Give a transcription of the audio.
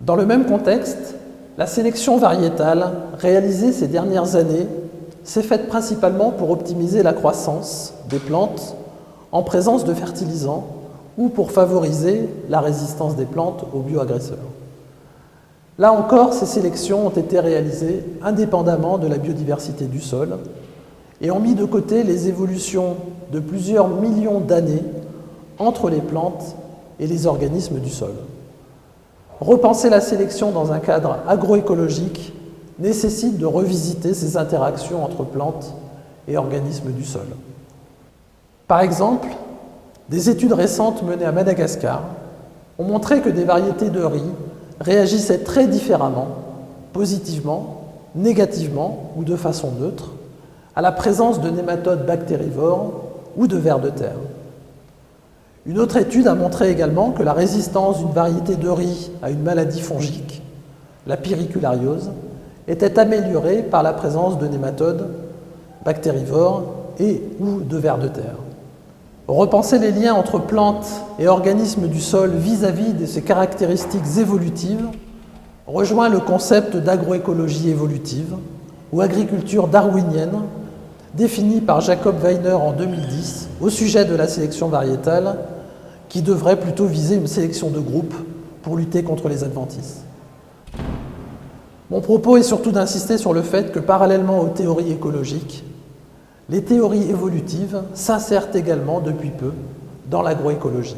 Dans le même contexte, la sélection variétale réalisée ces dernières années s'est faite principalement pour optimiser la croissance des plantes en présence de fertilisants ou pour favoriser la résistance des plantes aux bioagresseurs. Là encore, ces sélections ont été réalisées indépendamment de la biodiversité du sol et ont mis de côté les évolutions de plusieurs millions d'années entre les plantes et les organismes du sol. Repenser la sélection dans un cadre agroécologique nécessite de revisiter ces interactions entre plantes et organismes du sol. Par exemple, des études récentes menées à Madagascar ont montré que des variétés de riz réagissaient très différemment, positivement, négativement ou de façon neutre, à la présence de nématodes bactérivores ou de vers de terre. Une autre étude a montré également que la résistance d'une variété de riz à une maladie fongique, la périculariose, était améliorée par la présence de nématodes bactérivores et ou de vers de terre. Repenser les liens entre plantes et organismes du sol vis-à-vis de ces caractéristiques évolutives rejoint le concept d'agroécologie évolutive ou agriculture darwinienne défini par Jacob Weiner en 2010 au sujet de la sélection variétale qui devrait plutôt viser une sélection de groupe pour lutter contre les adventices. Mon propos est surtout d'insister sur le fait que parallèlement aux théories écologiques, les théories évolutives s'insèrent également depuis peu dans l'agroécologie.